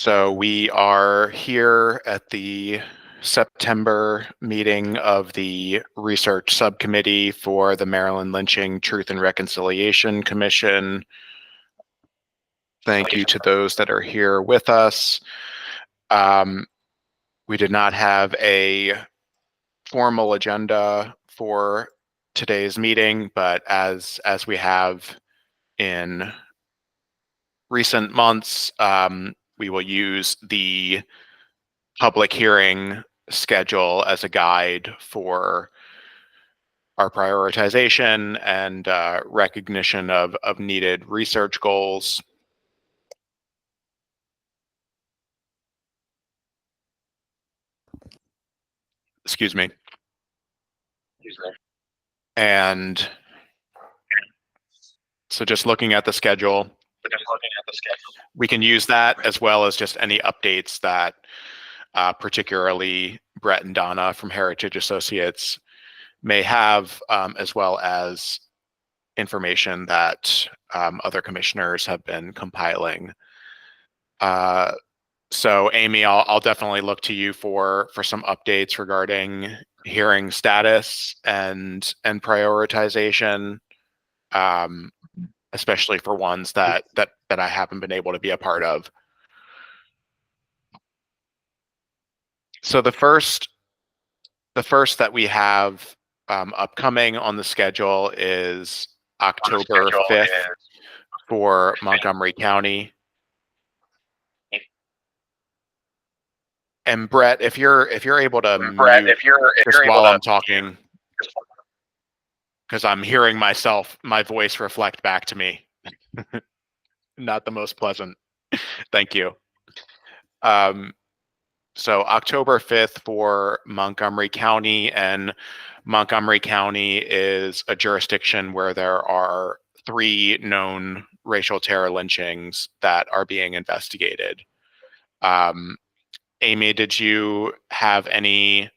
So we are here at the September meeting of the Research Subcommittee for the Maryland Lynching Truth and Reconciliation Commission. Thank you to those that are here with us. We did not have a formal agenda for today's meeting, but as we have in recent months, we will use the public hearing schedule as a guide for our prioritization and recognition of needed research goals. Excuse me. And so just looking at the schedule, we can use that as well as just any updates that particularly Brett and Donna from Heritage Associates may have, as well as information that other commissioners have been compiling. So Amy, I'll definitely look to you for some updates regarding hearing status and prioritization, especially for ones that I haven't been able to be a part of. So the first that we have upcoming on the schedule is October 5th for Montgomery County. And Brett, if you're able to mute just while I'm talking, because I'm hearing my voice reflect back to me. Not the most pleasant. Thank you. So October 5th for Montgomery County, and Montgomery County is a jurisdiction where there are 3 known racial terror lynchings that are being investigated. Amy, did you have any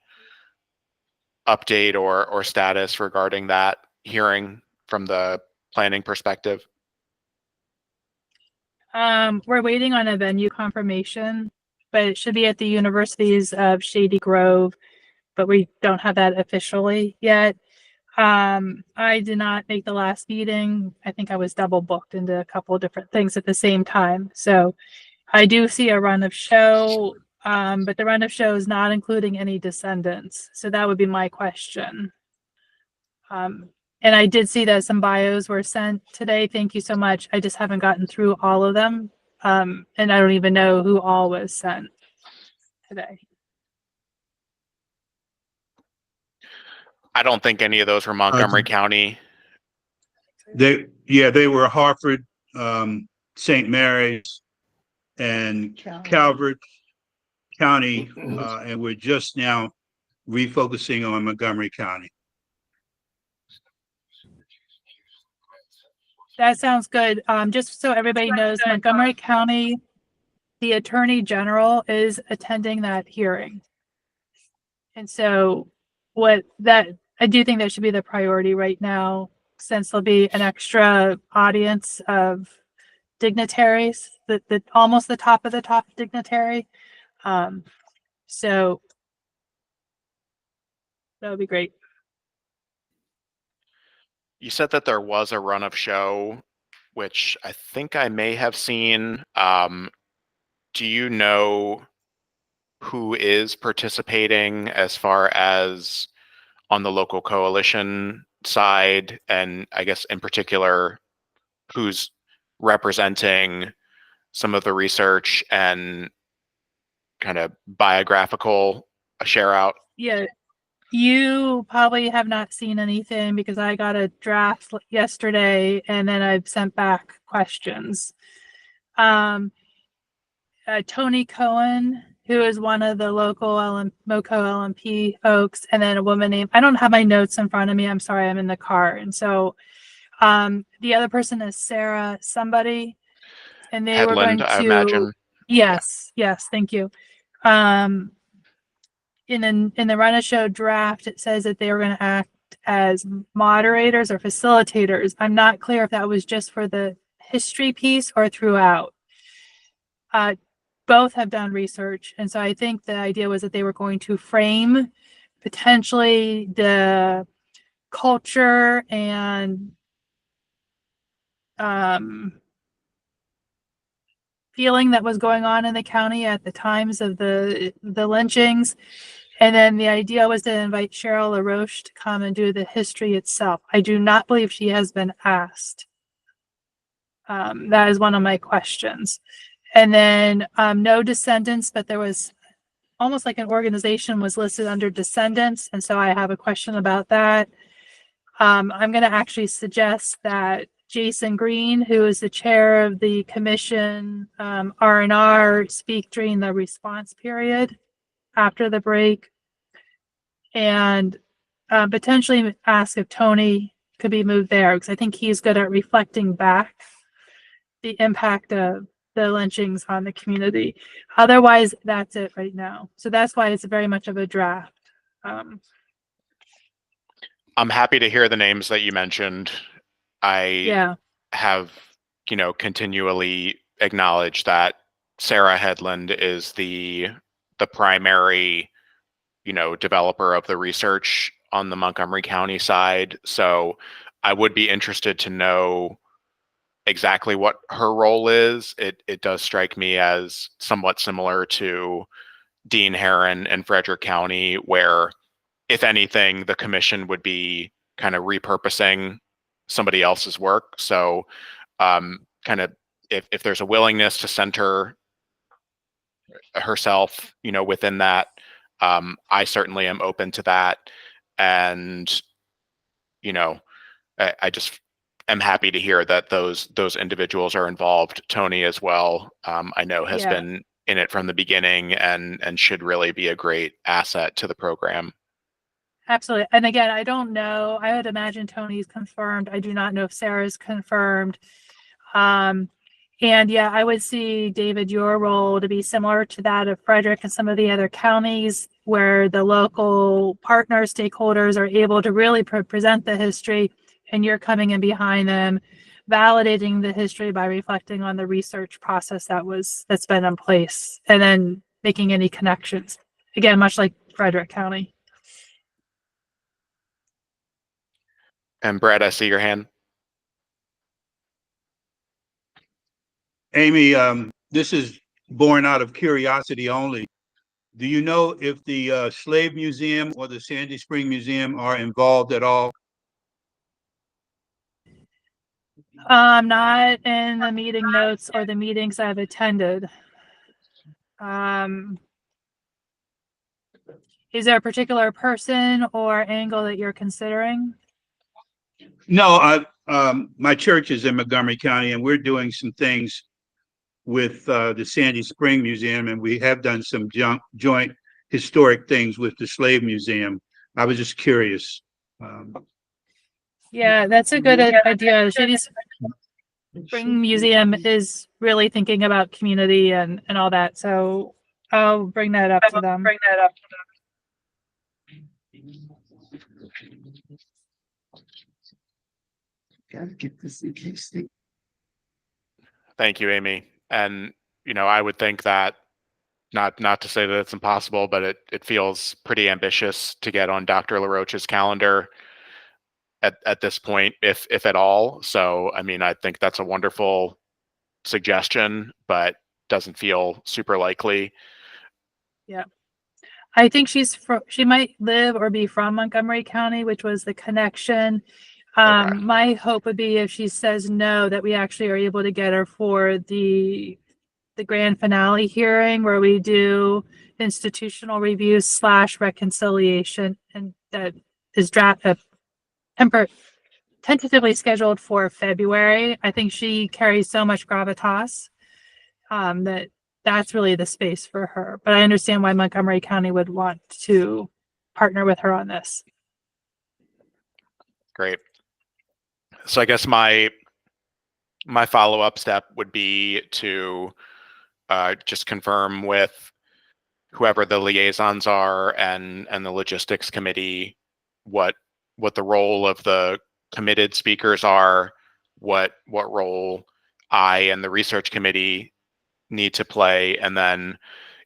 update or status regarding that hearing from the planning perspective? We're waiting on a venue confirmation, but it should be at the Universities of Shady Grove, but we don't have that officially yet. I did not make the last meeting. I think I was double booked into a couple of different things at the same time. So I do see a run of show, but the run of show is not including any descendants. So that would be my question. And I did see that some bios were sent today. Thank you so much. I just haven't gotten through all of them. And I don't even know who all was sent today. I don't think any of those were Montgomery County. They were Harford, St. Mary's, and Calvert County, and we're just now refocusing on Montgomery County. That sounds good. Just so everybody knows, Montgomery County, the Attorney General is attending that hearing. And so I do think that should be the priority right now, since there'll be an extra audience of dignitaries, almost the top of the top dignitary. So that would be great. You said that there was a run of show, which I think I may have seen. Do you know who is participating as far as on the local coalition side, and I guess in particular, who's representing some of the research and kind of biographical share out? Yeah. You probably have not seen anything because I got a draft yesterday and then I've sent back questions. Tony Cohen, who is one of the local MoCo LMP folks, and then a woman named, I don't have my notes in front of me. I'm sorry, I'm in the car. And so the other person is Sarah somebody, and they were going to, I imagine. Yes, thank you. In the Run a Show draft, it says that they were going to act as moderators or facilitators. I'm not clear if that was just for the history piece or throughout. both have done research. And so I think the idea was that they were going to frame potentially the culture and feeling that was going on in the county at the times of the lynchings. And then the idea was to invite Cheryl LaRoche to come and do the history itself. I do not believe she has been asked. That is one of my questions. And then no descendants, but there was almost like an organization was listed under descendants. And so I have a question about that. I'm going to actually suggest that Jason Green, who is the chair of the commission, R&R, speak during the response period after the break, and potentially ask if Tony could be moved there, because I think he's good at reflecting back the impact of the lynchings on the community. Otherwise, that's it right now. So that's why it's very much of a draft. I'm happy to hear the names that you mentioned. I have, continually acknowledged that Sarah Headland is the primary, developer of the research on the Montgomery County side. So I would be interested to know exactly what her role is. It does strike me as somewhat similar to Dean Herron and Frederick County, where, if anything, the commission would be kind of repurposing somebody else's work. So kind of if there's a willingness to center herself, within that, I certainly am open to that. And, I just am happy to hear that those individuals are involved. Tony as well, I know has been in it from the beginning and should really be a great asset to the program. Absolutely. And again, I don't know. I would imagine Tony's confirmed. I do not know if Sarah's confirmed. And yeah, I would see, David, your role to be similar to that of Frederick and some of the other counties, where the local partner stakeholders are able to really present the history, and you're coming in behind them, validating the history by reflecting on the research process that's been in place, and then making any connections. Again, much like Frederick County. And Brett, I see your hand. Amy, this is born out of curiosity only. Do you know if the Slave Museum or the Sandy Spring Museum are involved at all? Not in the meeting notes or the meetings I've attended. Is there a particular person or angle that you're considering? No, my church is in Montgomery County, and we're doing some things with the Sandy Spring Museum, and we have done some joint historic things with the Slave Museum. I was just curious. Yeah, that's a good idea. The Shady Spring Museum is really thinking about community and all that. So I'll bring that up to them. Gotta get this in case they. Thank you, Amy. And, I would think that, not to say that it's impossible, but it feels pretty ambitious to get on Dr. LaRoche's calendar at this point, if at all. So, I mean, I think that's a wonderful suggestion, but doesn't feel super likely. Yeah. I think she might live or be from Montgomery County, which was the connection. Okay. My hope would be, if she says no, that we actually are able to get her for the grand finale hearing, where we do institutional review / reconciliation, and that is tentatively scheduled for February. I think she carries so much gravitas that's really the space for her. But I understand why Montgomery County would want to partner with her on this. Great. So I guess my follow-up step would be to just confirm with whoever the liaisons are and the logistics committee what the role of the committed speakers are, what role I and the research committee need to play, and then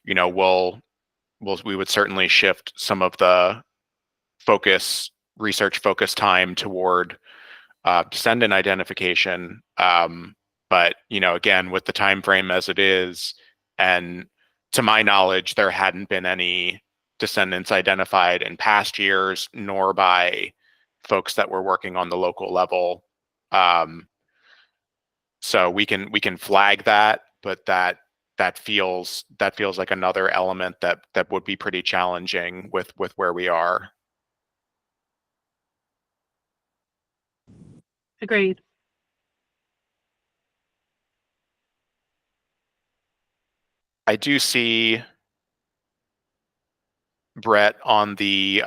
we would certainly shift some of the research focus time toward descendant identification. But again, with the time frame as it is, and to my knowledge, there hadn't been any descendants identified in past years, nor by folks that were working on the local level. So we can flag that, but that feels like another element that would be pretty challenging with where we are. Agreed. I do see Brett on the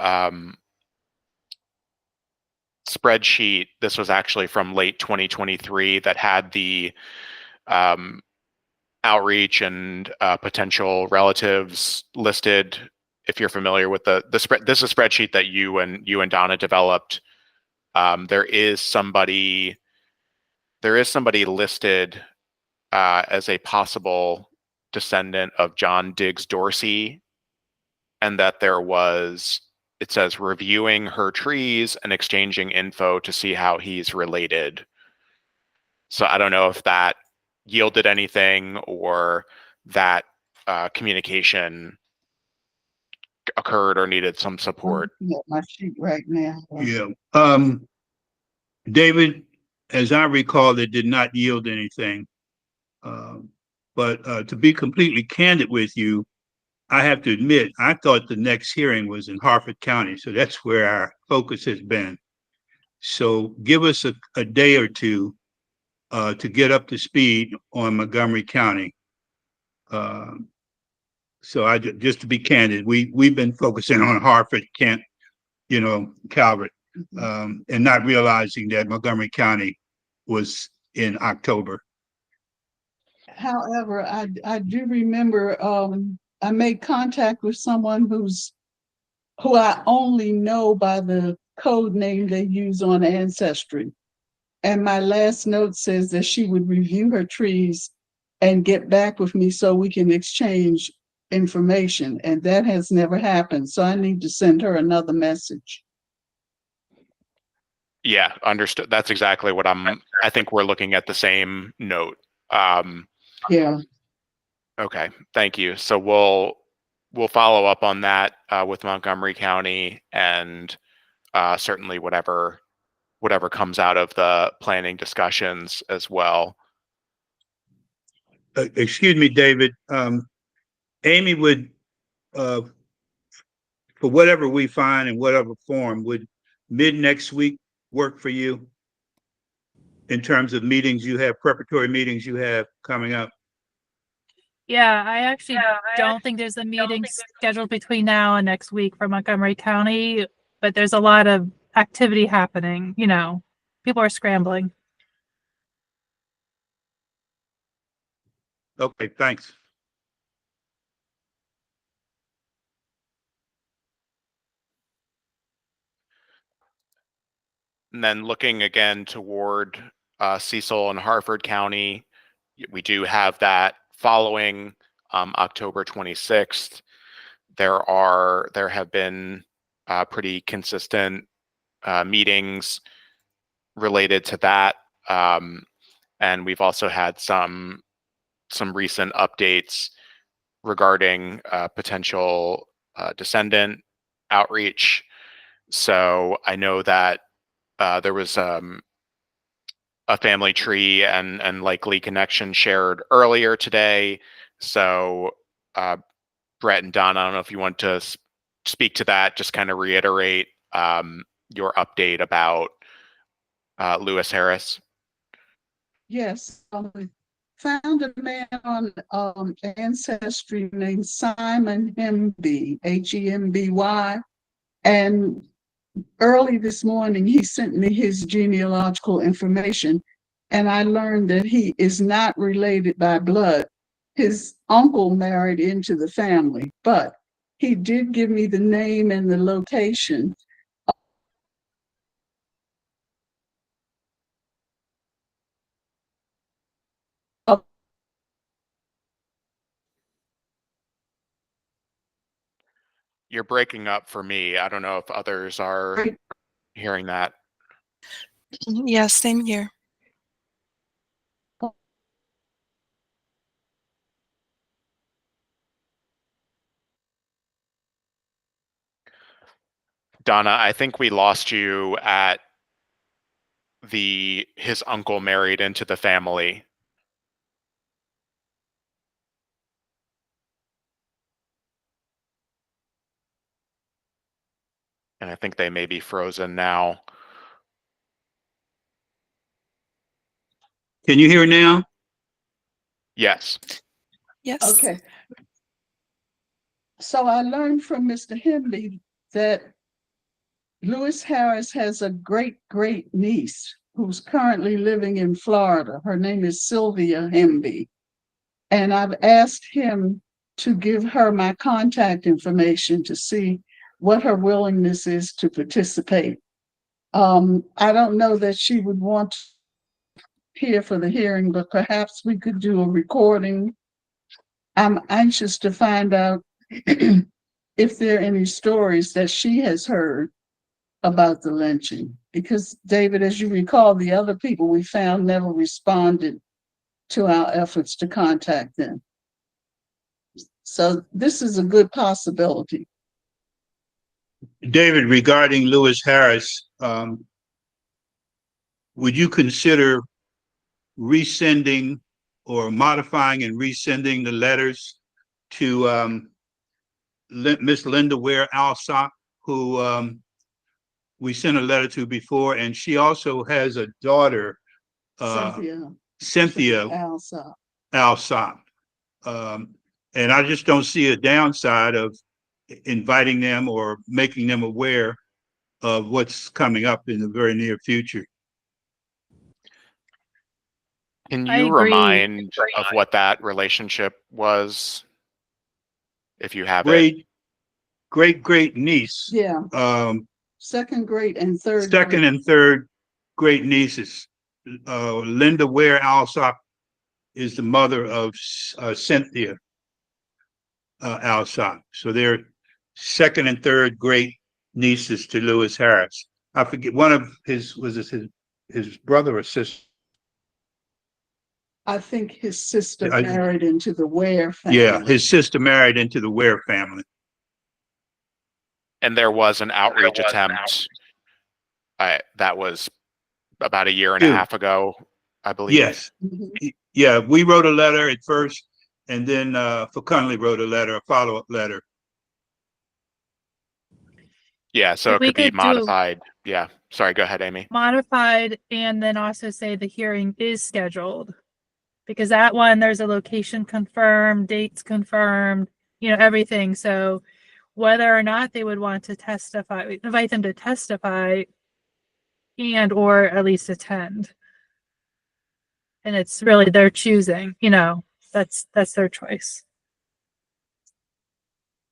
spreadsheet. This was actually from late 2023 that had the outreach and potential relatives listed. If you're familiar with the spread, this is a spreadsheet that you and Donna developed. There is somebody listed as a possible descendant of John Diggs Dorsey, and that it says reviewing her trees and exchanging info to see how he's related. So I don't know if that yielded anything, or that communication occurred or needed some support. My sheet right now. Yeah. David, as I recall, it did not yield anything. But to be completely candid with you, I have to admit, I thought the next hearing was in Harford County. So that's where our focus has been. So give us a day or two to get up to speed on Montgomery County. So just to be candid, we've been focusing on Harford, Kent, Calvert, and not realizing that Montgomery County was in October. However, I do remember I made contact with someone who I only know by the code name they use on Ancestry. And my last note says that she would review her trees and get back with me so we can exchange information. And that has never happened. So I need to send her another message. Yeah, understood. That's exactly what I think we're looking at the same note. Yeah. Okay, thank you. So we'll follow up on that with Montgomery County, and certainly whatever comes out of the planning discussions as well. Excuse me, David. Amy would, for whatever we find in whatever form, would mid next week work for you in terms of meetings you have, preparatory meetings you have coming up? Yeah, I actually don't think there's a meeting scheduled between now and next week for Montgomery County, but there's a lot of activity happening. People are scrambling. Okay, thanks. And then looking again toward Cecil and Harford County, we do have that following October 26th. There have been pretty consistent meetings related to that, and we've also had some recent updates regarding potential descendant outreach. So I know that there was a family tree and likely connection shared earlier today. So Brett and Don, I don't know if you want to speak to that, just kind of reiterate your update about Lewis Harris. Yes. Found a man on Ancestry named Simon Hemby, Hemby. And early this morning, he sent me his genealogical information, and I learned that he is not related by blood. His uncle married into the family, but he did give me the name and the location. You're breaking up for me. I don't know if others are hearing that. Yes, same here. Donna, I think we lost you at his uncle married into the family. And I think they may be frozen now. Can you hear now? Yes. Yes. Okay. So I learned from Mr. Hemby that Lewis Harris has a great niece who's currently living in Florida. Her name is Sylvia Hemby. And I've asked him to give her my contact information to see what her willingness is to participate. I don't know that she would want to hear for the hearing, but perhaps we could do a recording. I'm anxious to find out if there are any stories that she has heard about the lynching, because David, as you recall, the other people we found never responded to our efforts to contact them. So this is a good possibility. David, regarding Lewis Harris, would you consider resending or modifying and resending the letters to Miss Linda Ware Alsop, who we sent a letter to before, and she also has a daughter, Cynthia Alsop. And I just don't see a downside of inviting them or making them aware of what's coming up in the very near future. Can I you agree. remind of what that relationship was, if you have it? Great niece. Yeah. Second great and third. Second and third great nieces. Linda Ware Alsop is the mother of Cynthia Alsop. So they're second and third great nieces to Lewis Harris. I forget, one of his, was it his brother or sister? I think his sister married into the Ware family. Yeah, his sister married into the Ware family. And there was an outreach attempt. That was about a year and a half ago, I believe. Yes. Yeah, we wrote a letter at first, and then Conley wrote a letter, a follow-up letter. Yeah, so it could be modified. Yeah. Sorry, go ahead, Amy. Modified, and then also say the hearing is scheduled. Because that one, there's a location confirmed, dates confirmed, everything. So whether or not they would want to testify, invite them to testify and or at least attend. And it's really their choosing, that's their choice.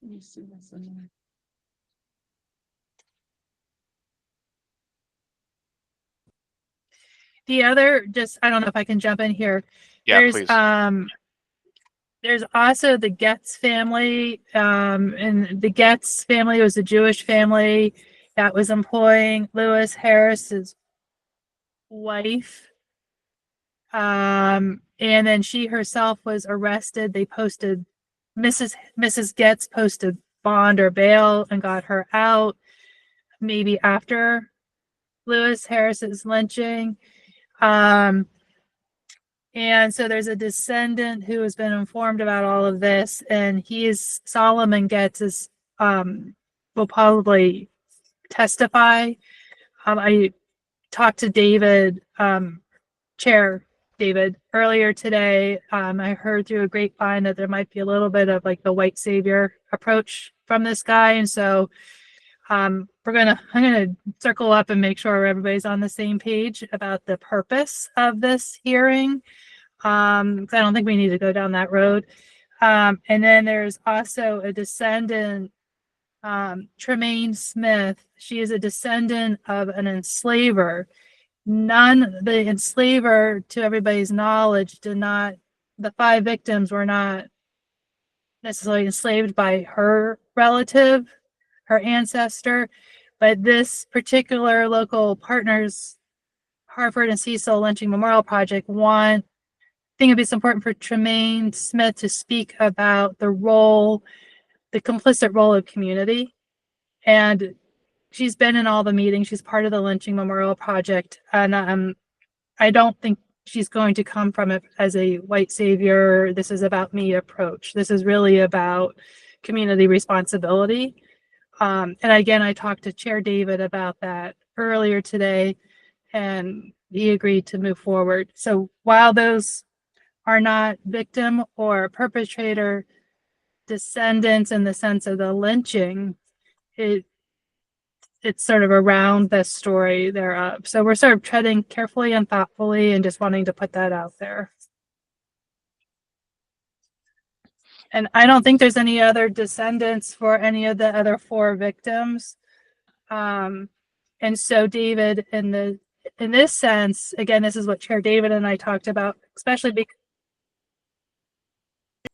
Let me see what's in there. The other, I don't know if I can jump in here. Yeah, please. There's also the Getz family, and the Getz family was a Jewish family that was employing Lewis Harris's wife. And then she herself was arrested. They posted, Mrs. Getz posted bond or bail and got her out maybe after Lewis Harris's lynching. And so there's a descendant who has been informed about all of this, and Solomon Getz will probably testify. I talked to David, Chair David, earlier today. I heard through a grapevine that there might be a little bit of like the white savior approach from this guy, and so I'm gonna circle up and make sure everybody's on the same page about the purpose of this hearing. I don't think we need to go down that road. And then there's also a descendant, Tremaine Smith. She is a descendant of an enslaver. The enslaver, to everybody's knowledge, the 5 victims were not necessarily enslaved by her relative. her ancestor. But this particular local partners, Hartford and Cecil Lynching Memorial Project, I think it's important for Tremaine Smith to speak about the complicit role of community. And she's been in all the meetings. She's part of the Lynching Memorial Project. And I don't think she's going to come from it as a white savior, this is about me approach. This is really about community responsibility. And again, I talked to Chair David about that earlier today, and he agreed to move forward. So while those are not victim or perpetrator descendants in the sense of the lynching, it's sort of around the story thereof. So we're sort of treading carefully and thoughtfully and just wanting to put that out there. And I don't think there's any other descendants for any of the other 4 victims. And so David, in this sense, again, this is what Chair David and I talked about, especially because.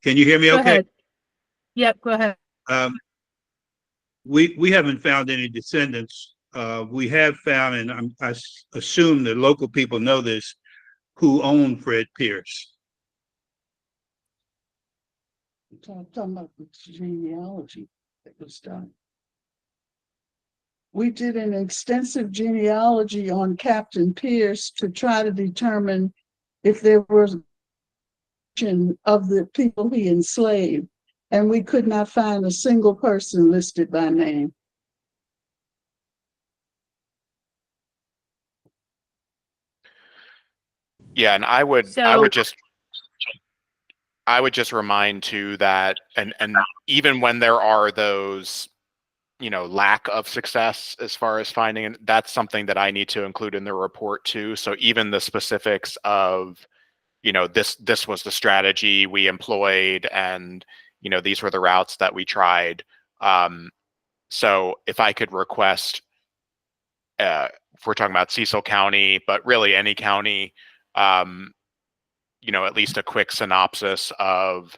Can you hear me Go okay? ahead. Yep, go ahead. We haven't found any descendants. We have found, and I assume the local people know this, who own Fred Pierce. Talking about the genealogy that was done. We did an extensive genealogy on Captain Pierce to try to determine if there was of the people he enslaved, and we could not find a single person listed by name. Yeah, and I would just remind too that and even when there are those, lack of success as far as finding, and that's something that I need to include in the report too. So even the specifics of, this was the strategy we employed, and these were the routes that we tried. So if I could request, if we're talking about Cecil County, but really any county, at least a quick synopsis of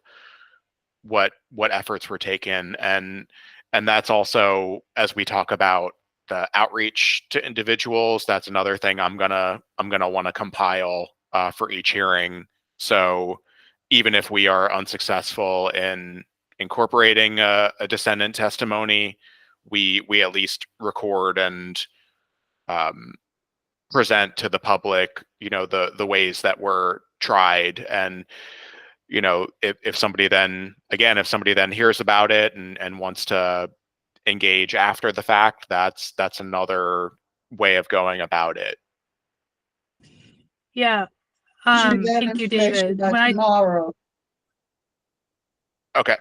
what efforts were taken, and that's also, as we talk about the outreach to individuals, that's another thing I'm gonna want to compile for each hearing. So even if we are unsuccessful in incorporating a descendant testimony, we at least record and present to the public, the ways that were tried. And if somebody then hears about it and wants to engage after the fact, that's another way of going about it. Yeah. Usually that Thank you, information David. by tomorrow. Okay.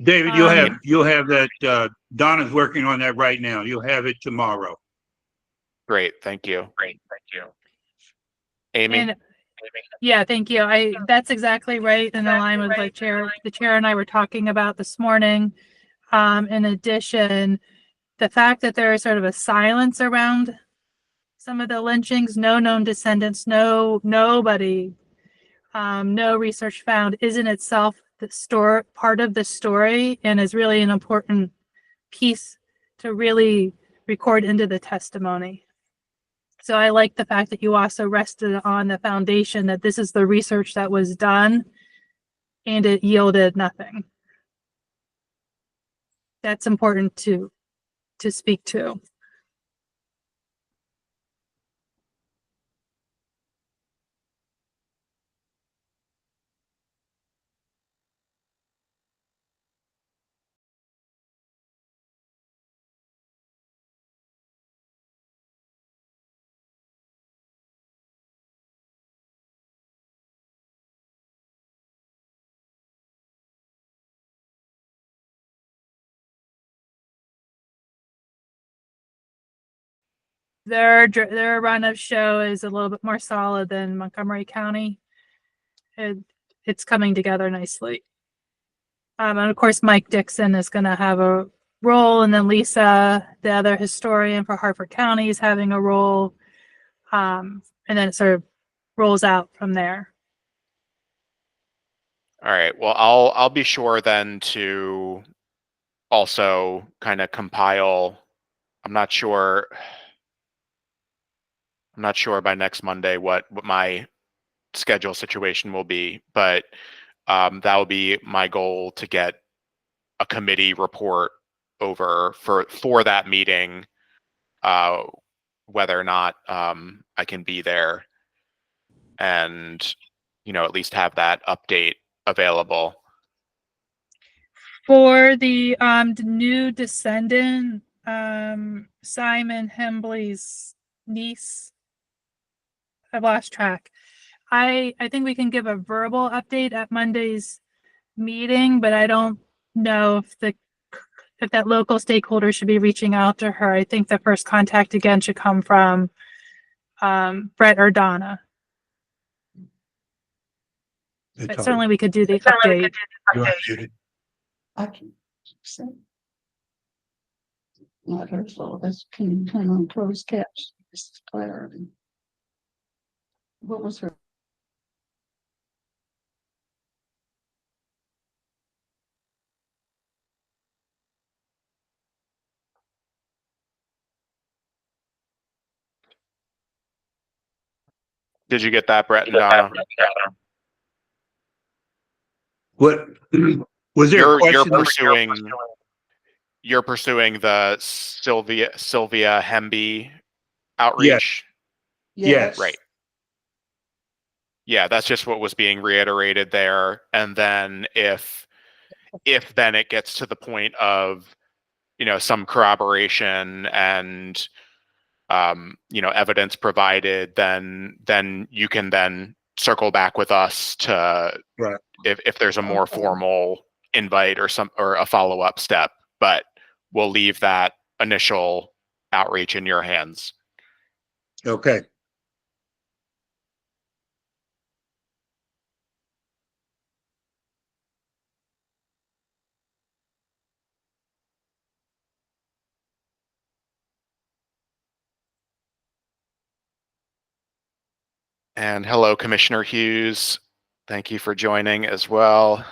David, you'll have that. Donna's working on that right now. You'll have it tomorrow. Great. Thank you. Amy? Yeah, thank you. That's exactly right in line with what the chair and I were talking about this morning. In addition, the fact that there is sort of a silence around some of the lynchings, no known descendants, nobody, no research found, is in itself part of the story, and is really an important piece to really record into the testimony. So I like the fact that you also rested on the foundation that this is the research that was done and it yielded nothing. That's important to speak to. Their run of show is a little bit more solid than Montgomery County. It's coming together nicely. And of course, Mike Dixon is going to have a role, and then Lisa, the other historian for Hartford County, is having a role. And then it sort of rolls out from there. All right. Well, I'll be sure then to also kind of compile. I'm not sure by next Monday what my schedule situation will be, but that will be my goal, to get a committee report over for that meeting, whether or not I can be there, and at least have that update available. For the new descendant, Simon Hembley's niece, I've lost track. I think we can give a verbal update at Monday's meeting, but I don't know if that local stakeholder should be reaching out to her. I think the first contact again should come from Brett or Donna. But certainly we could do the update. You are muted. I can say. Not her fault. That's, can you turn on closed caps? This is clarity. What was her? Did you get that, Brett and Donna? What was there? You're pursuing the Sylvia Hemby outreach. Yes. Right. Yeah, that's just what was being reiterated there. And then if then it gets to the point of some corroboration and evidence provided, then you can then circle back with us to, Right. if there's a more formal invite or a follow-up step. But we'll leave that initial outreach in your hands. Okay. And hello, Commissioner Hughes. Thank you for joining as well.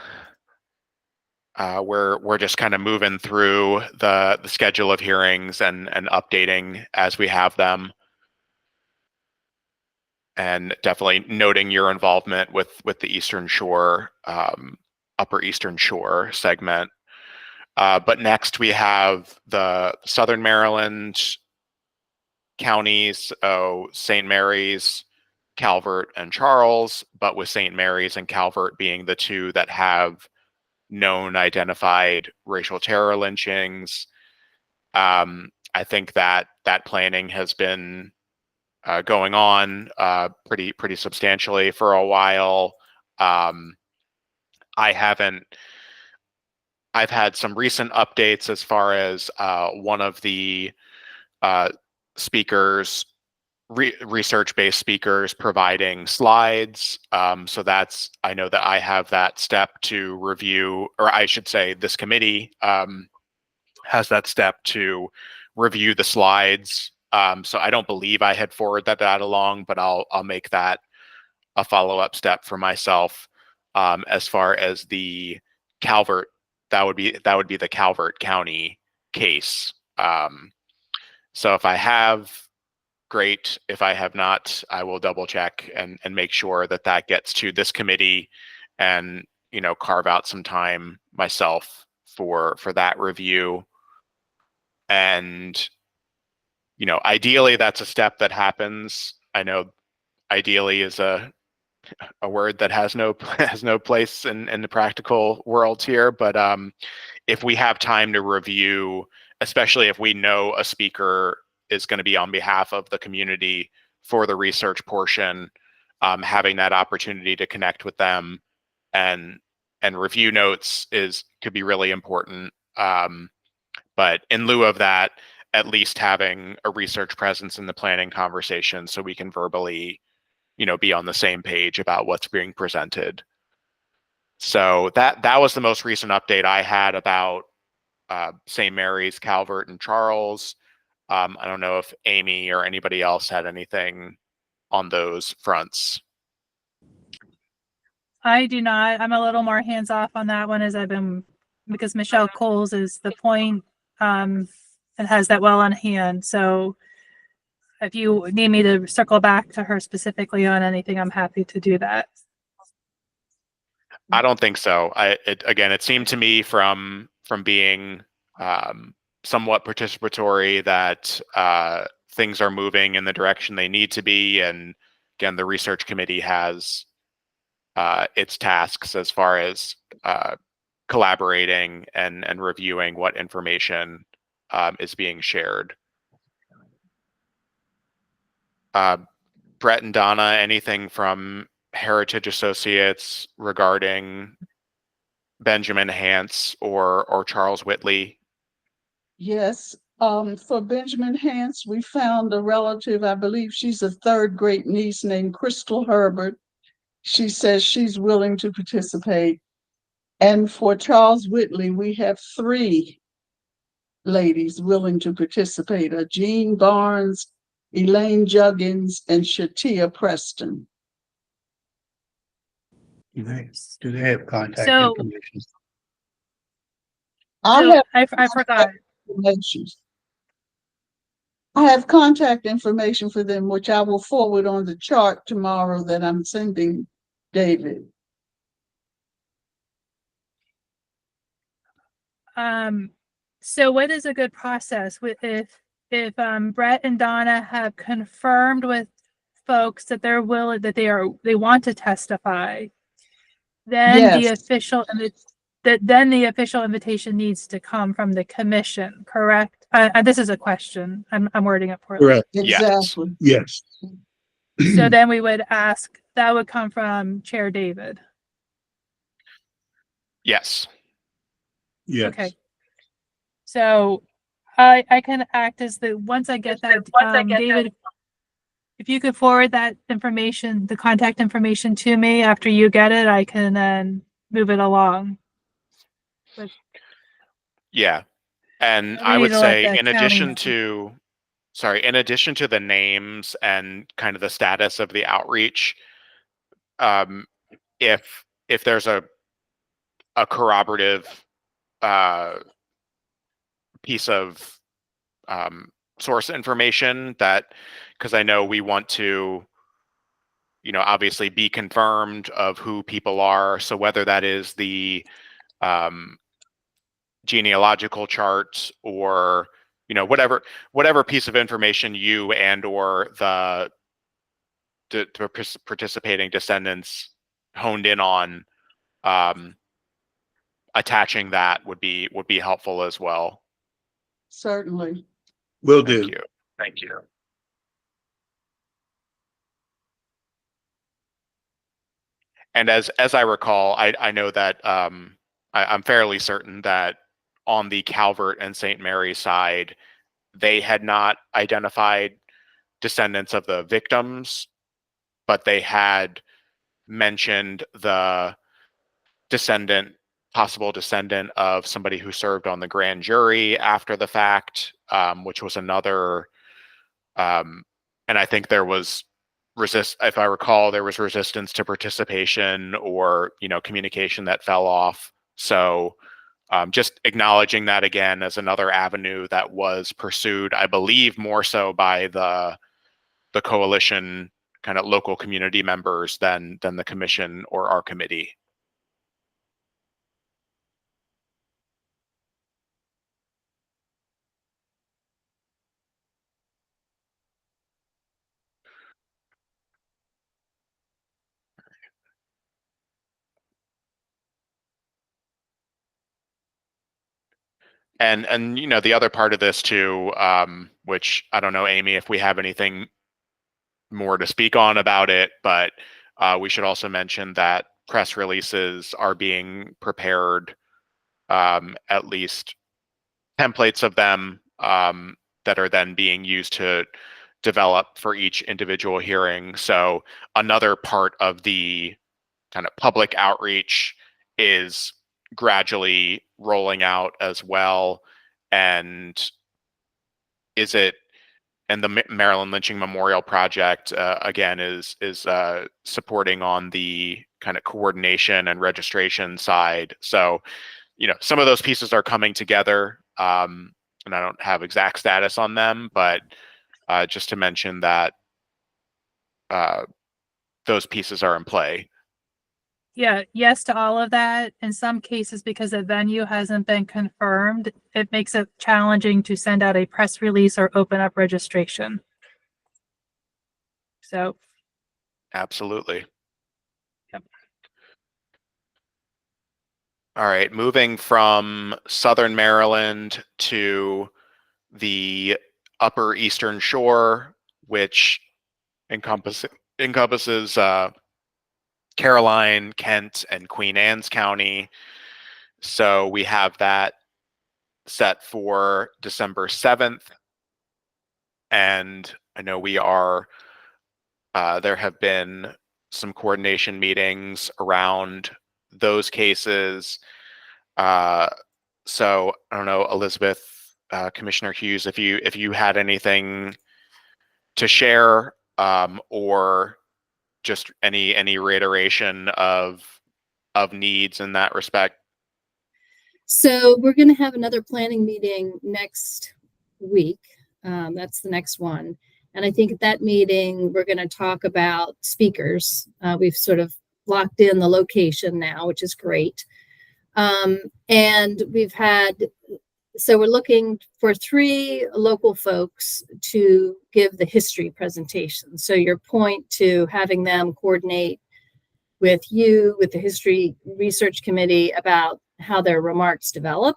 We're just kind of moving through the schedule of hearings and updating as we have them, and definitely noting your involvement with the Eastern Shore, Upper Eastern Shore segment. But next we have the Southern Maryland counties, St. Mary's, Calvert, and Charles, but with St. Mary's and Calvert being the two that have known identified racial terror lynchings. I think that planning has been going on pretty substantially for a while. I've had some recent updates as far as one of the speakers, research-based speakers, providing slides. So I know that I have that step to review, or I should say this committee has that step to review the slides. So I don't believe I had forwarded that along, but I'll make that a follow-up step for myself. As far as the Calvert, that would be the Calvert County case. So if I have, great. If I have not, I will double check and make sure that gets to this committee, and carve out some time myself for that review. And ideally that's a step that happens. I know ideally is a word that has no place in the practical world here, but if we have time to review, especially if we know a speaker is going to be on behalf of the community for the research portion, having that opportunity to connect with them and review notes could be really important. But in lieu of that, at least having a research presence in the planning conversation so we can verbally, be on the same page about what's being presented. So that was the most recent update I had about St. Mary's, Calvert, and Charles. I don't know if Amy or anybody else had anything on those fronts. I do not. I'm a little more hands off on that one, as I've been because Michelle Coles is the point, and has that well on hand. So if you need me to circle back to her specifically on anything, I'm happy to do that. I don't think so. Again, it seemed to me from being somewhat participatory that things are moving in the direction they need to be, and again, the research committee has its tasks as far as collaborating and reviewing what information is being shared. Brett and Donna, anything from Heritage Associates regarding Benjamin Hance or Charles Whitley? Yes, for Benjamin Hance, we found a relative, I believe she's a third great niece named Crystal Herbert. She says she's willing to participate. And for Charles Whitley, we have 3 ladies willing to participate: Jean Barnes, Elaine Juggins, and Shatia Preston. Do they have contact So- information? I forgot. Information. I have contact information for them, which I will forward on the chart tomorrow that I'm sending David. So what is a good process if Brett and Donna have confirmed with folks that they're willing, that they want to testify, then the Yes. official then the official invitation needs to come from the commission, correct? This is a question. I'm wording it poorly. Correct. Exactly. Yes. So then we would ask, that would come from Chair David. Yes. Yes. Okay. So I can act as once I get that, David, if you could forward that information, the contact information to me after you get it, I can then move it along. Yeah. And We I need would to let say the in addition to the names and kind of the status of the outreach, if there's a corroborative piece of source information, that, because I know we want to, obviously be confirmed of who people are. So whether that is the genealogical chart or whatever piece of information you and or the participating descendants honed in on, attaching that would be helpful as well. Certainly. Will Thank do. you. Thank you. And as I recall, I know that I'm fairly certain that on the Calvert and St. Mary side, they had not identified descendants of the victims, but they had mentioned the possible descendant of somebody who served on the grand jury after the fact, which was another, and I think there was if I recall, there was resistance to participation or, communication that fell off. So just acknowledging that again as another avenue that was pursued, I believe more so by the coalition kind of local community members than the commission or our committee. And the other part of this too, which I don't know, Amy, if we have anything more to speak on about it, but we should also mention that press releases are being prepared, at least templates of them, that are then being used to develop for each individual hearing. So another part of the kind of public outreach is gradually rolling out as well. And the Maryland Lynching Memorial Project, again, is supporting on the kind of coordination and registration side. So, some of those pieces are coming together, and I don't have exact status on them, but just to mention that those pieces are in play. Yeah, yes to all of that. In some cases, because the venue hasn't been confirmed, it makes it challenging to send out a press release or open up registration. So, Absolutely. Yep. All right, moving from Southern Maryland to the Upper Eastern Shore, which encompasses Caroline, Kent, and Queen Anne's County. So we have that set for December 7th. And I know there have been some coordination meetings around those cases. So I don't know, Elizabeth, Commissioner Hughes, if you had anything to share, or just any reiteration of needs in that respect. So we're going to have another planning meeting next week. That's the next one. And I think at that meeting, we're going to talk about speakers. We've sort of locked in the location now, which is great. And so we're looking for 3 local folks to give the history presentation. So your point to having them coordinate with you, with the History Research Committee about how their remarks develop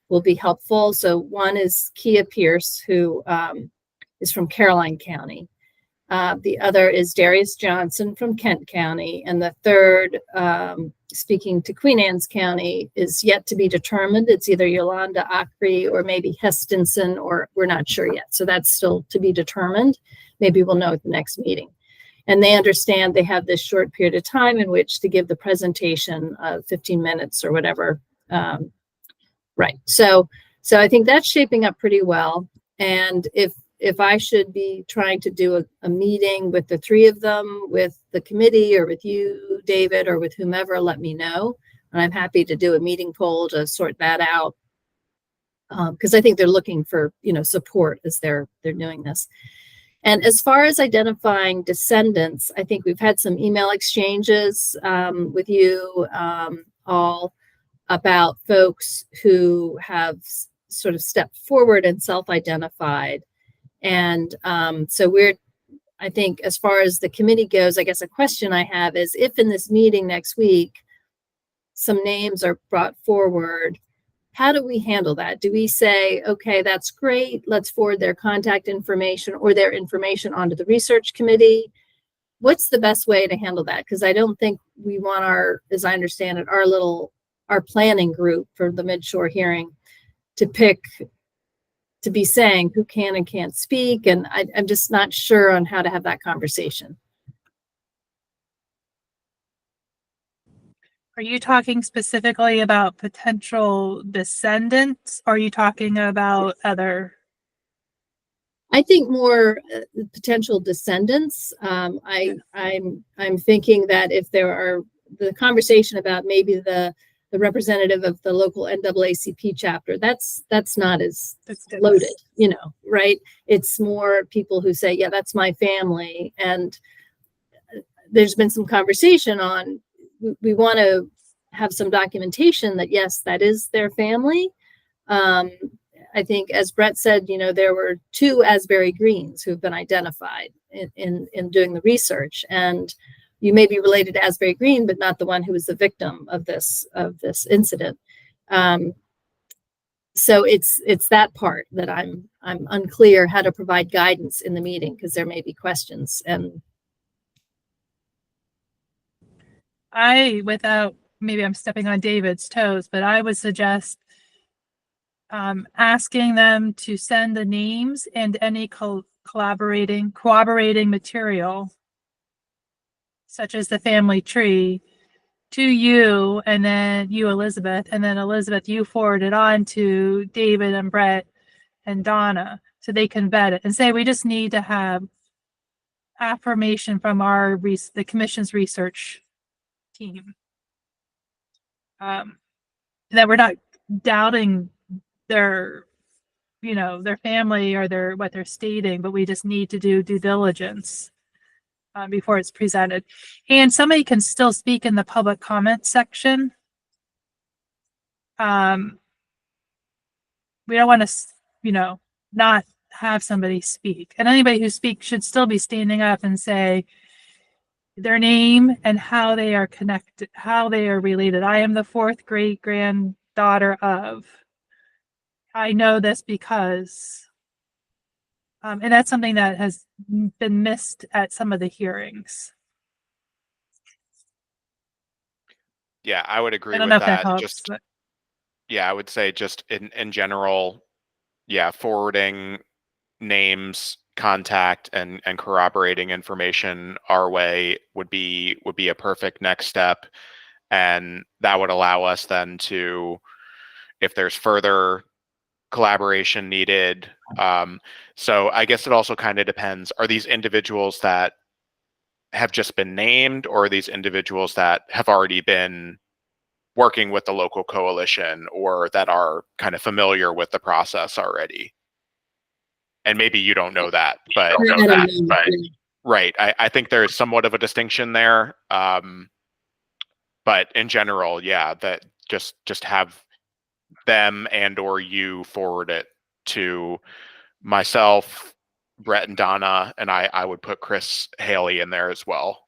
will be helpful. So one is Kia Pierce, who is from Caroline County. The other is Darius Johnson from Kent County. And the third, speaking to Queen Anne's County, is yet to be determined. It's either Yolanda Acri or maybe Hestinson, or we're not sure yet. So that's still to be determined. Maybe we'll know at the next meeting. And they understand they have this short period of time in which to give the presentation of 15 minutes or whatever. Right. So I think that's shaping up pretty well. And if I should be trying to do a meeting with the 3 of them, with the committee or with you, David, or with whomever, let me know. And I'm happy to do a meeting poll to sort that out. Because I think they're looking for, support as they're doing this. And as far as identifying descendants, I think we've had some email exchanges with you all about folks who have sort of stepped forward and self-identified. And so I think as far as the committee goes, I guess a question I have is, if in this meeting next week, some names are brought forward, how do we handle that? Do we say, okay, that's great, let's forward their contact information or their information onto the research committee? What's the best way to handle that? Because I don't think we want as I understand it, our planning group for the Midshore hearing to be saying who can and can't speak. And I'm just not sure on how to have that conversation. are you talking specifically about potential descendants? Or are you talking about other? I think more potential descendants. I'm thinking that if there are the conversation about maybe the representative of the local NAACP chapter, that's not as loaded, right? It's more people who say, yeah, that's my family. And there's been some conversation on, we want to have some documentation that, yes, that is their family. I think, as Brett said, there were 2 Asbury Greens who've been identified in doing the research, and you may be related to Asbury Green, but not the one who was the victim of this incident. So it's that part that I'm unclear how to provide guidance in the meeting, because there may be questions. And maybe I'm stepping on David's toes, but I would suggest asking them to send the names and any corroborating material, such as the family tree, to you, and then you, Elizabeth, and then Elizabeth, you forward it on to David and Brett and Donna, so they can vet it and say, we just need to have affirmation from the commission's research team. That we're not doubting their, their family or what they're stating, but we just need to do due diligence before it's presented. And somebody can still speak in the public comment section. We don't want to, not have somebody speak. And anybody who speaks should still be standing up and say their name and how they are connected, how they are related. I am the fourth great granddaughter of. I know this because, and that's something that has been missed at some of the hearings. Yeah, I would agree I don't with know if that that. helps. Just But yeah, I would say just in general, yeah, forwarding names, contact, and corroborating information our way would be a perfect next step, and that would allow us then to, if there's further collaboration needed. So I guess it also kind of depends. Are these individuals that have just been named, or are these individuals that have already been working with the local coalition or that are kind of familiar with the process already? And maybe you don't know that, but I don't know. right. I think there's somewhat of a distinction there. But in general, yeah, that just have them and or you forward it to myself, Brett and Donna, and I would put Chris Haley in there as well.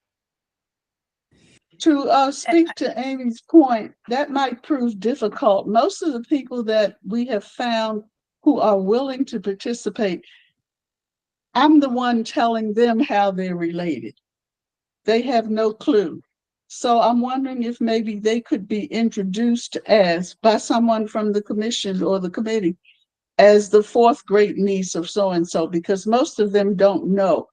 To speak to Amy's point, that might prove difficult. Most of the people that we have found who are willing to participate, I'm the one telling them how they're related. They have no clue. So I'm wondering if maybe they could be introduced as by someone from the commission or the committee as the fourth great niece of so-and-so, because most of them don't know.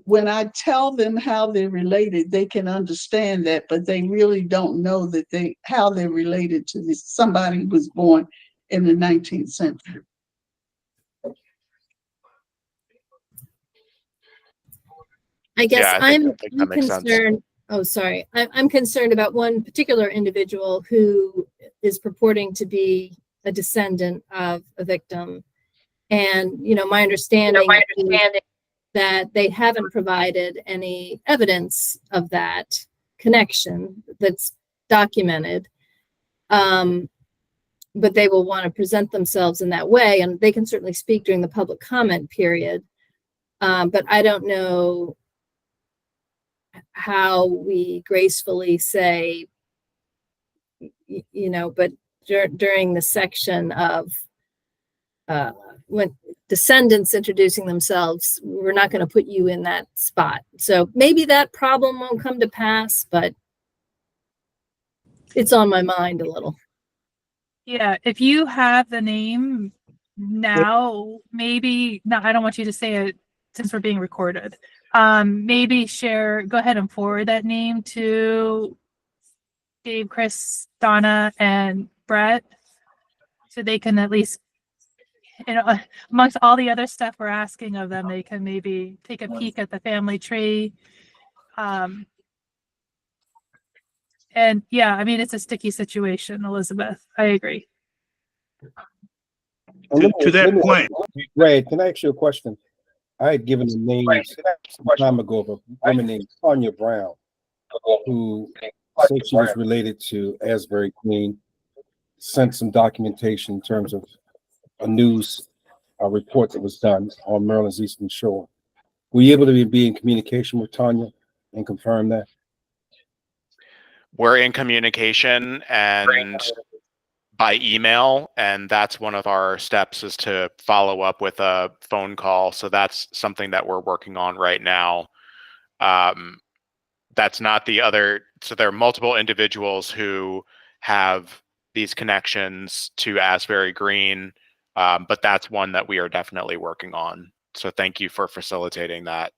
When I tell them how they're related, they can understand that, but they really don't know that how they're related to somebody who was born in the 19th century. I guess Yeah, I think I'm that makes sense. concerned. Oh, sorry. I'm concerned about one particular individual who is purporting to be a descendant of a victim. And, my understanding is that they haven't provided any evidence of that connection that's documented. But they will want to present themselves in that way, and they can certainly speak during the public comment period. But I don't know how we gracefully say, but during the section of when descendants introducing themselves, we're not going to put you in that spot. So maybe that problem won't come to pass, but it's on my mind a little. yeah, if you have the name now, maybe no, I don't want you to say it since we're being recorded. Maybe go ahead and forward that name to Dave, Chris, Donna, and Brett, so they can at least, amongst all the other stuff we're asking of them, they can maybe take a peek at the family tree. And yeah, I mean, it's a sticky situation, Elizabeth. I agree. To that point, Ray, can I ask you a question? I had given a name some time ago of a woman named Tanya Brown, who said she was related to Asbury Queen, sent some documentation in terms of a news report that was done on Maryland's Eastern Shore. Were you able to be in communication with Tanya and confirm that? We're in communication and by email, and that's one of our steps, is to follow up with a phone call. So that's something that we're working on right now. That's not the other. So there are multiple individuals who have these connections to Asbury Green, but that's one that we are definitely working on. So thank you for facilitating that.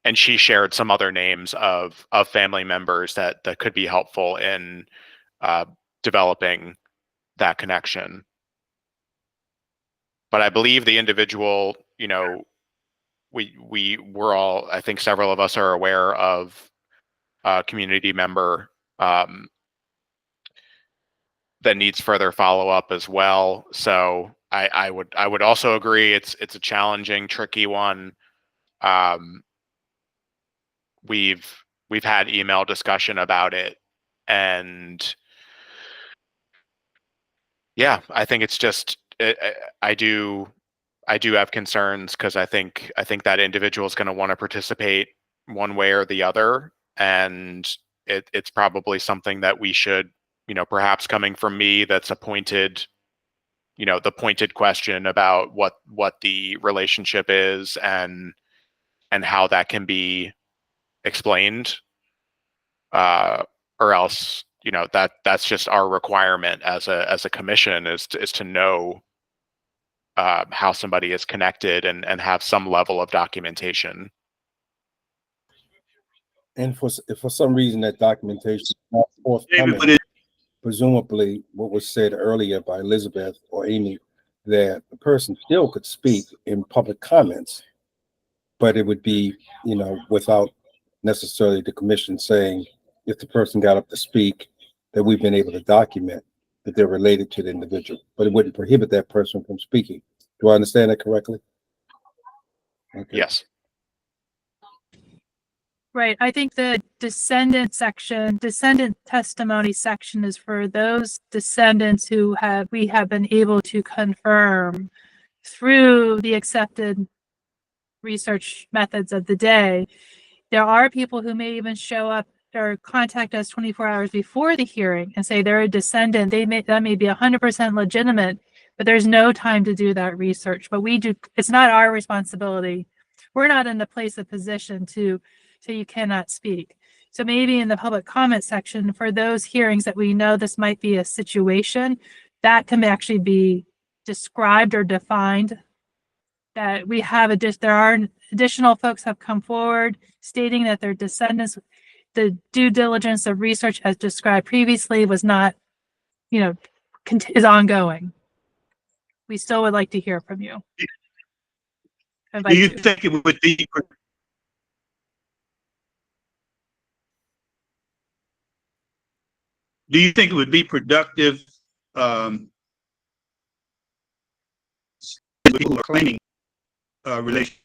And she shared some other names of family members that could be helpful in developing that connection. But I believe the individual, we're all, I think several of us are aware of a community member that needs further follow-up as well. So I would also agree it's a challenging, tricky one. We've had email discussion about it, and yeah, I think it's just I do have concerns because I think that individual is going to want to participate one way or the other, and it's probably something that we should, perhaps coming from me, that's a pointed, the pointed question about what the relationship is and how that can be explained, or else, that's just our requirement as a commission is to know how somebody is connected and have some level of documentation. And if for some reason that documentation is not David, forthcoming, what is, presumably what was said earlier by Elizabeth or Amy, that the person still could speak in public comments, but it would be, without necessarily the commission saying, if the person got up to speak, that we've been able to document that they're related to the individual, but it wouldn't prohibit that person from speaking. Do I understand that correctly? Okay. Yes. Right. I think the descendant testimony section is for those descendants who we have been able to confirm through the accepted research methods of the day. There are people who may even show up or contact us 24 hours before the hearing and say they're a descendant. That may be 100% legitimate, but there's no time to do that research. But we do. It's not our responsibility. We're not in the place of position to say you cannot speak. So maybe in the public comment section for those hearings that we know this might be a situation, that can actually be described or defined. That we have there are additional folks have come forward stating that their descendants, the due diligence of research as described previously was not, is ongoing. We still would like to hear from you. do you think it would be? Do you think it would be productive? People are claiming relationship,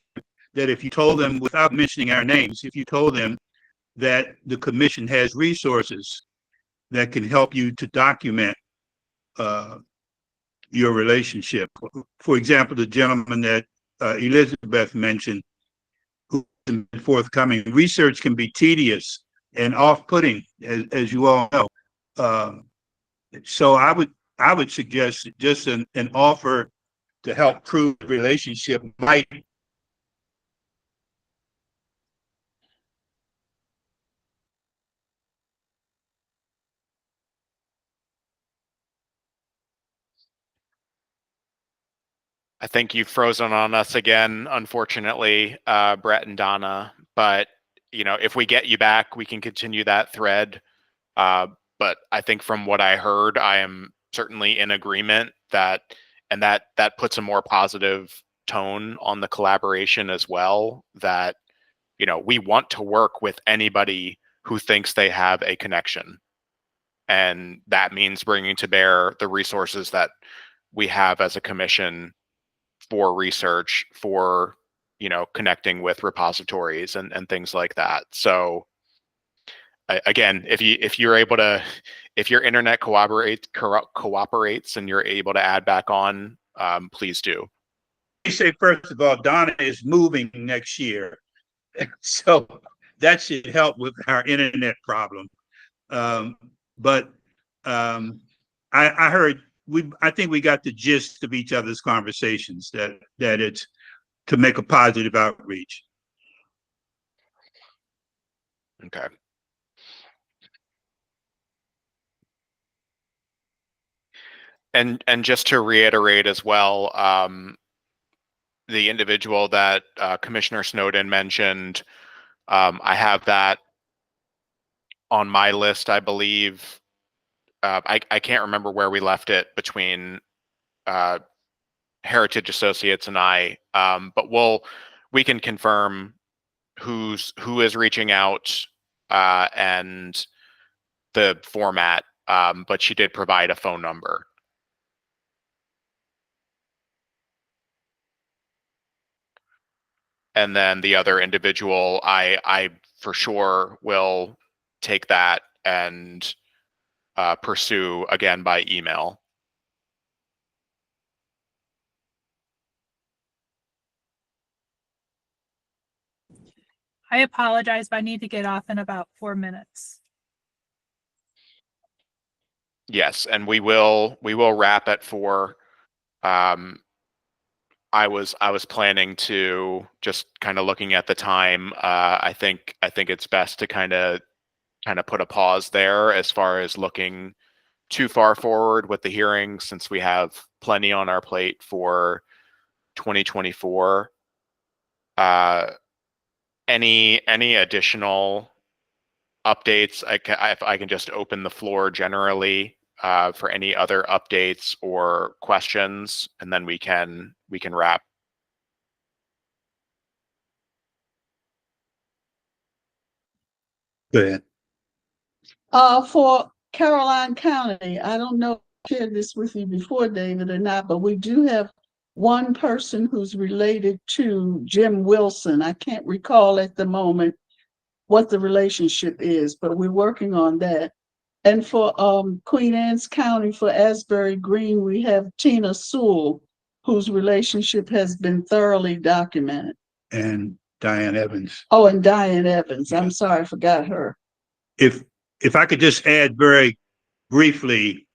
that if you told them, without mentioning our names, if you told them that the commission has resources that can help you to document your relationship. For example, the gentleman that Elizabeth mentioned, who has been forthcoming, research can be tedious and off-putting, as you all know. So I would suggest just an offer to help prove the relationship might. I think you've frozen on us again, unfortunately, Brett and Donna. But if we get you back, we can continue that thread. But I think from what I heard, I am certainly in agreement that puts a more positive tone on the collaboration as well. That we want to work with anybody who thinks they have a connection, and that means bringing to bear the resources that we have as a commission for research, for connecting with repositories and things like that. So again, if you're able to, if your internet cooperates and you're able to add back on, please do. You say, first of all, Donna is moving next year, so that should help with our internet problem. But I heard I think we got the gist of each other's conversations, that it's to make a positive outreach. Okay. And just to reiterate as well, the individual that Commissioner Snowden mentioned, I have that on my list, I believe. I can't remember where we left it between Heritage Associates and I, but we can confirm who is reaching out and the format but she did provide a phone number. And then the other individual, I for sure will take that and pursue again by email. I apologize, but I need to get off in about 4 minutes. Yes, and we will wrap at 4. I was planning to, just kind of looking at the time. I think it's best to kind of put a pause there as far as looking too far forward with the hearing, since we have plenty on our plate for 2024. Any additional updates? If I can just open the floor generally for any other updates or questions, and then we can wrap. Go ahead. For Caroline County, I don't know if I shared this with you before, David, or not, but we do have one person who's related to Jim Wilson. I can't recall at the moment what the relationship is, but we're working on that. And for Queen Anne's County, for Asbury Green, we have Tina Sewell, whose relationship has been thoroughly documented. And Diane Evans. Oh, and Diane Evans. I'm sorry, I forgot her. If I could just add very briefly,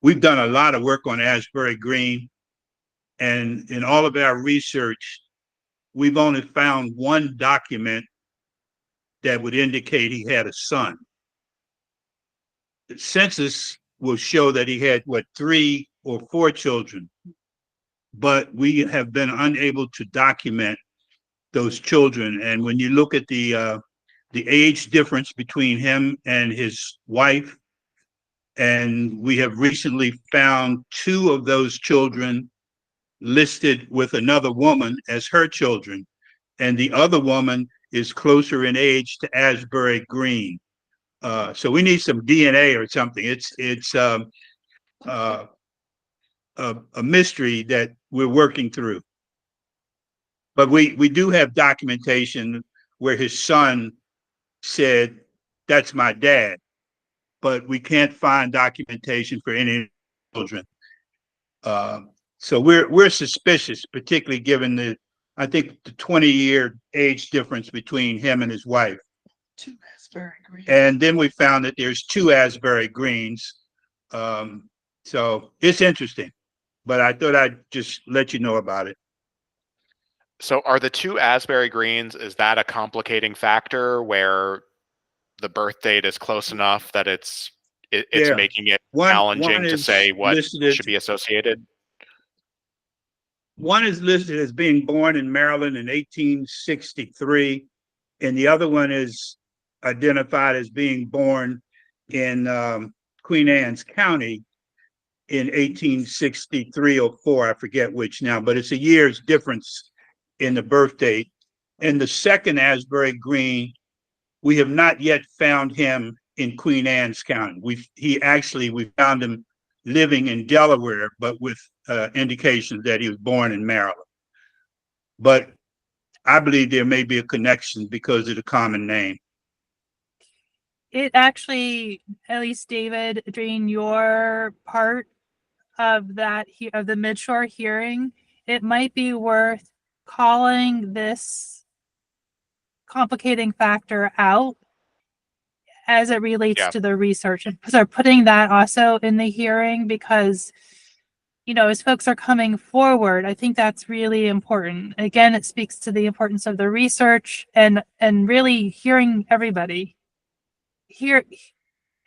we've done a lot of work on Asbury Green, and in all of our research, we've only found one document that would indicate he had a son. The census will show that he had 3 or 4 children, but we have been unable to document those children. And when you look at the age difference between him and his wife, and we have recently found 2 of those children listed with another woman as her children, and the other woman is closer in age to Asbury Green. So we need some DNA or something. It's a mystery that we're working through. But we do have documentation where his son said, "That's my dad," but we can't find documentation for any children. So we're suspicious, particularly given I think the 20-year age difference between him and his wife. 2 Asbury Green. And then we found that there's 2 Asbury Greens. So it's interesting, but I thought I'd just let you know about it. So are the 2 Asbury Greens, is that a complicating factor where the birth date is close enough that it's Yeah. making it One challenging to is say what listed as- should be associated? One is listed as being born in Maryland in 1863, and the other one is identified as being born in Queen Anne's County in 1863 or 4. I forget which now, but it's a year's difference in the birth date. And the second Asbury Green, we have not yet found him in Queen Anne's County. We found him living in Delaware, but with indications that he was born in Maryland. But I believe there may be a connection because of the common name. It actually, at least David, during your part of that of the Midshore hearing, it might be worth calling this complicating factor out as it relates to the research, and so putting that also in the hearing, because as folks are coming forward, I think that's really important. Again, it speaks to the importance of the research and really hearing everybody here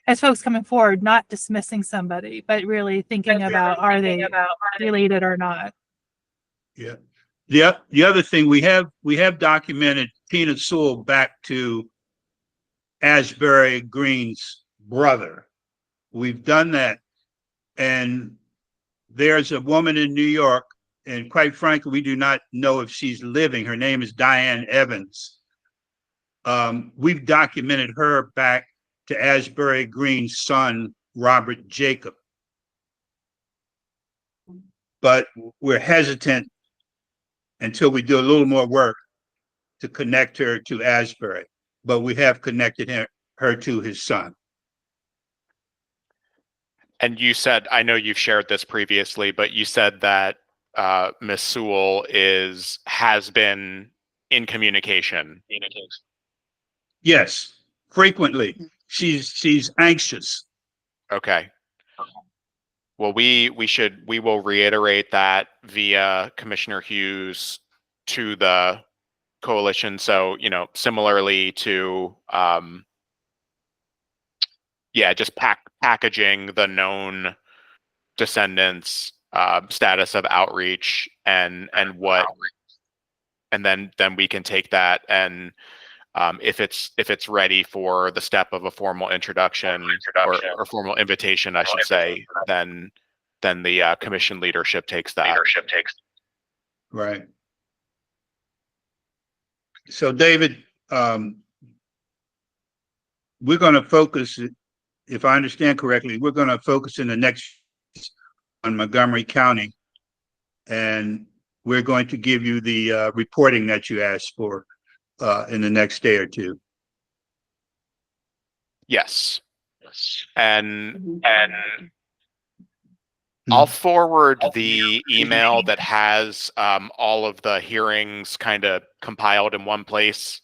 as folks coming forward, not dismissing somebody, but really thinking about are they related or not. Yeah. The other thing we have documented Tina Sewell back to Asbury Green's brother. We've done that, and there's a woman in New York, and quite frankly, we do not know if she's living. Her name is Diane Evans. We've documented her back to Asbury Green's son, Robert Jacob. But we're hesitant until we do a little more work to connect her to Asbury. But we have connected her to his son. And you said, I know you've shared this previously, but you said that Miss Sewell has been in communication. Yes, frequently. She's anxious. Okay. Well, we will reiterate that via Commissioner Hughes to the coalition. So, similarly to just packaging the known descendants, status of outreach, and then we can take that, and if it's ready for the step of a formal introduction or formal invitation, I should say, then the commission leadership takes that. Right. So David, we're going to focus, if I understand correctly, we're going to focus in the next on Montgomery County, and we're going to give you the reporting that you asked for in the next day or two. Yes. And I'll forward the email that has all of the hearings kind of compiled in one place.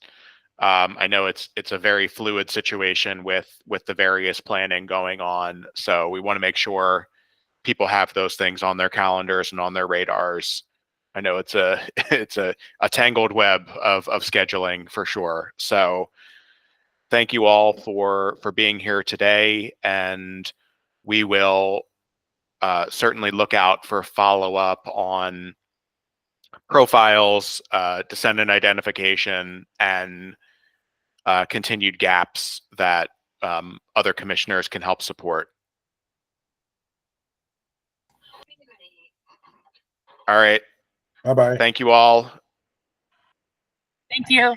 I know it's a very fluid situation with the various planning going on, so we want to make sure people have those things on their calendars and on their radars. I know it's a a tangled web of scheduling for sure. So thank you all for being here today, and we will certainly look out for follow-up on profiles, descendant identification, and continued gaps that other commissioners can help support. All right. Bye-bye. Thank you all. Thank you.